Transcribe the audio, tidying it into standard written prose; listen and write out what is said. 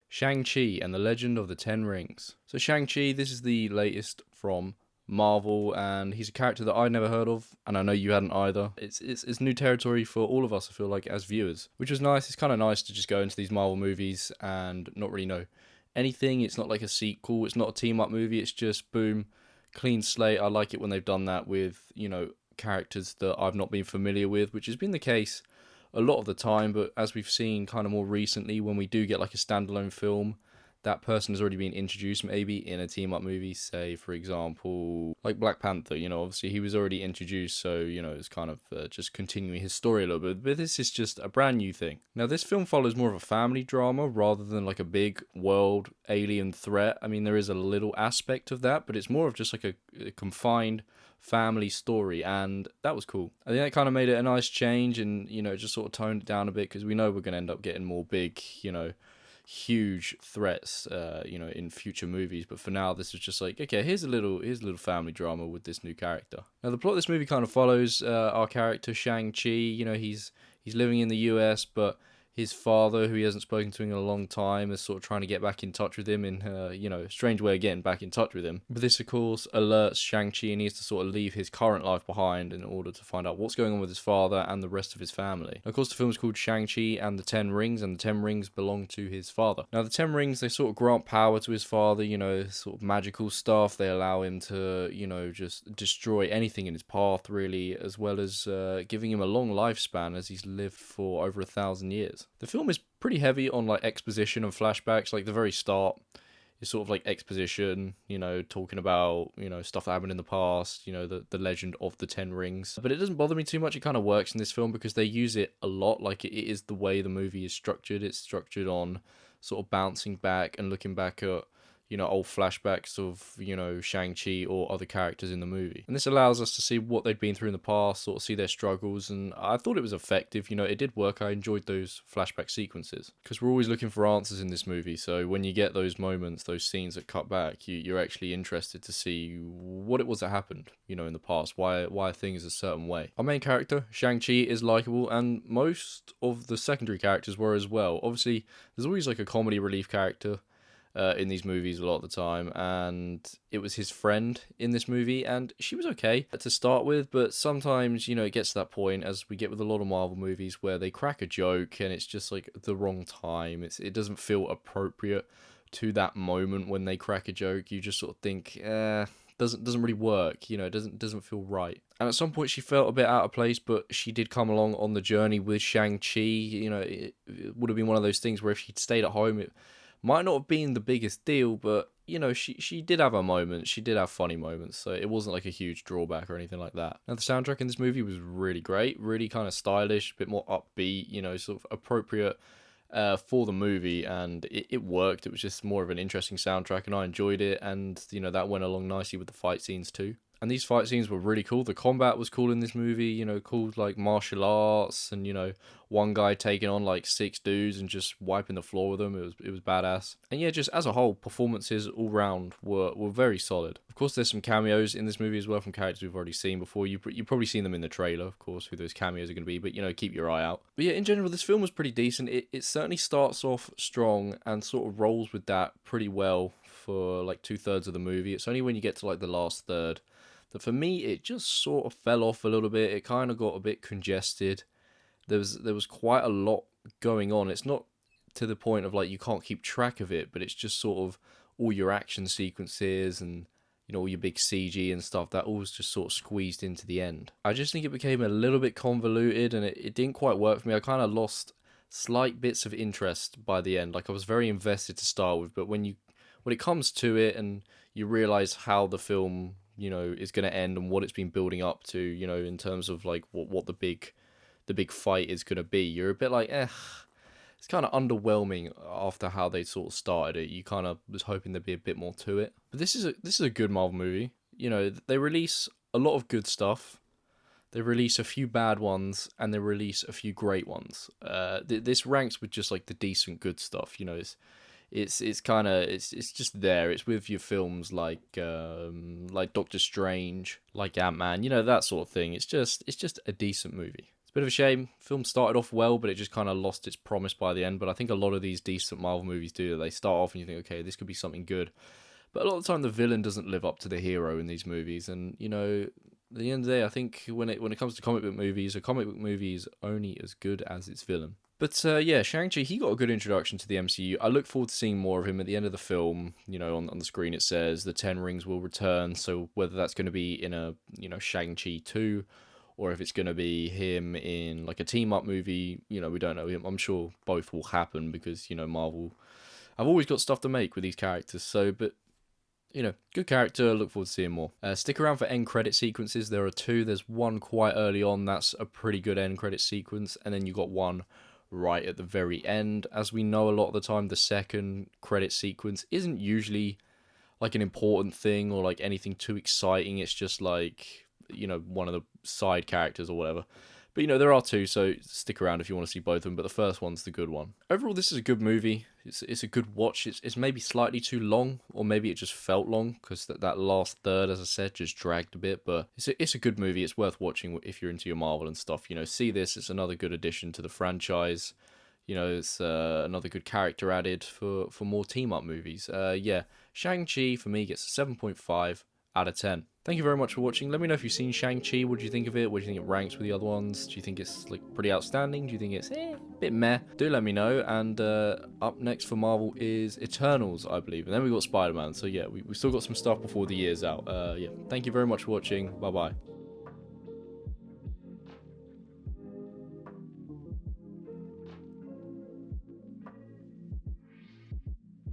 Shang-Chi and the Legend of the Ten Rings. So Shang-Chi, this is the latest from Marvel, and he's a character that I'd never heard of, and I know you hadn't either. It's new territory for all of us, I feel like, as viewers, which was nice. It's kind of nice to just go into these Marvel movies and not really know anything. It's not like a sequel, it's not a team-up movie, it's just, boom, clean slate. I like it when they've done that with, characters that I've not been familiar with, which has been the case a lot of the time, but as we've seen kind of more recently, when we do get like a standalone film, that person has already been introduced maybe in a team up movie, say for example like Black Panther. Obviously he was already introduced, so it's kind of just continuing his story a little bit, but this is just a brand new thing. Now this film follows more of a family drama rather than like a big world alien threat. I mean, there is a little aspect of that, but it's more of just like a confined family story, and that was cool. I think that kind of made it a nice change, and just sort of toned it down a bit, because we know we're going to end up getting more big, huge threats, in future movies. But for now, this was just like, okay, here's a little family drama with this new character. Now, the plot of this movie kind of follows our character Shang-Chi. He's living in the US, but his father, who he hasn't spoken to in a long time, is sort of trying to get back in touch with him in a strange way of getting back in touch with him. But this, of course, alerts Shang-Chi and he needs to sort of leave his current life behind in order to find out what's going on with his father and the rest of his family. And of course, the film is called Shang-Chi and the Ten Rings, and the Ten Rings belong to his father. Now, the Ten Rings, they sort of grant power to his father, sort of magical stuff. They allow him to, just destroy anything in his path, really, as well as giving him a long lifespan, as he's lived for over 1,000 years. The film is pretty heavy on like exposition and flashbacks. Like the very start is sort of like exposition, talking about, stuff that happened in the past, the legend of the Ten Rings. But it doesn't bother me too much. It kind of works in this film because they use it a lot. Like it is the way the movie is structured. It's structured on sort of bouncing back and looking back at, old flashbacks of, Shang-Chi or other characters in the movie. And this allows us to see what they've been through in the past, sort of see their struggles, and I thought it was effective. It did work. I enjoyed those flashback sequences, because we're always looking for answers in this movie, so when you get those moments, those scenes that cut back, you're actually interested to see what it was that happened, in the past, why things a certain way. Our main character, Shang-Chi, is likable, and most of the secondary characters were as well. Obviously, there's always like a comedy relief character in these movies a lot of the time, and it was his friend in this movie, and she was okay to start with, but sometimes, it gets to that point, as we get with a lot of Marvel movies, where they crack a joke and it's just like the wrong time. It doesn't feel appropriate to that moment when they crack a joke. You just sort of think, doesn't really work, it doesn't feel right. And at some point she felt a bit out of place, but she did come along on the journey with Shang-Chi. It would have been one of those things where if she'd stayed at home, it might not have been the biggest deal, but, she did have her moments. She did have funny moments, so it wasn't like a huge drawback or anything like that. Now, the soundtrack in this movie was really great, really kind of stylish, a bit more upbeat, sort of appropriate for the movie, and it worked. It was just more of an interesting soundtrack, and I enjoyed it, and, that went along nicely with the fight scenes too. And these fight scenes were really cool. The combat was cool in this movie, cool like martial arts, and, one guy taking on like 6 dudes and just wiping the floor with them. It was badass. And yeah, just as a whole, performances all round were very solid. Of course, there's some cameos in this movie as well from characters we've already seen before. You've probably seen them in the trailer, of course, who those cameos are going to be, but, keep your eye out. But yeah, in general, this film was pretty decent. It certainly starts off strong and sort of rolls with that pretty well for like 2/3 of the movie. It's only when you get to like the last third that for me it just sort of fell off a little bit. It kind of got a bit congested. There was quite a lot going on. It's not to the point of like you can't keep track of it, but it's just sort of all your action sequences and all your big CG and stuff, that all was just sort of squeezed into the end. I just think it became a little bit convoluted, and it didn't quite work for me. I kind of lost slight bits of interest by the end. Like I was very invested to start with, but when it comes to it and you realize how the film is going to end and what it's been building up to, in terms of like what the big fight is going to be, you're a bit like, it's kind of underwhelming after how they sort of started it. You kind of was hoping there'd be a bit more to it. But this is a good Marvel movie. They release a lot of good stuff. They release a few bad ones, and they release a few great ones. This ranks with just like the decent good stuff. It's just there. It's with your films like Doctor Strange, like Ant-Man, that sort of thing. It's just a decent movie. It's a bit of a shame. Film started off well, but it just kind of lost its promise by the end. But I think a lot of these decent Marvel movies do. They start off and you think, okay, this could be something good. But a lot of the time, the villain doesn't live up to the hero in these movies. And, you know, at the end of the day, I think when it comes to comic book movies, a comic book movie is only as good as its villain. But yeah, Shang-Chi, he got a good introduction to the MCU. I look forward to seeing more of him at the end of the film. You know, on the screen it says the Ten Rings will return. So whether that's going to be in a, you know, Shang-Chi 2, or if it's going to be him in like a team-up movie, you know, we don't know. I'm sure both will happen because, you know, Marvel have always got stuff to make with these characters. So, but you know, good character, look forward to seeing more. Stick around for end credit sequences. There are two. There's one quite early on, that's a pretty good end credit sequence, and then you got one right at the very end. As we know, a lot of the time, the second credit sequence isn't usually like an important thing or like anything too exciting. It's just like, you know, one of the side characters or whatever. But, you know, there are two, so stick around if you want to see both of them, but the first one's the good one. Overall, this is a good movie. It's a good watch. It's maybe slightly too long, or maybe it just felt long, because that last third, as I said, just dragged a bit, but it's a good movie. It's worth watching if you're into your Marvel and stuff. You know, see this. It's another good addition to the franchise. You know, it's another good character added for more team-up movies. Yeah, Shang-Chi, for me, gets a 7.5 out of 10. Thank you very much for watching. Let me know if you've seen Shang-Chi. What do you think of it? What do you think it ranks with the other ones? Do you think it's like pretty outstanding? Do you think it's a bit meh? Do let me know. And up next for Marvel is Eternals, I believe. And then we've got Spider-Man. So yeah, we've still got some stuff before the year's out. Yeah, thank you very much for watching. Bye-bye.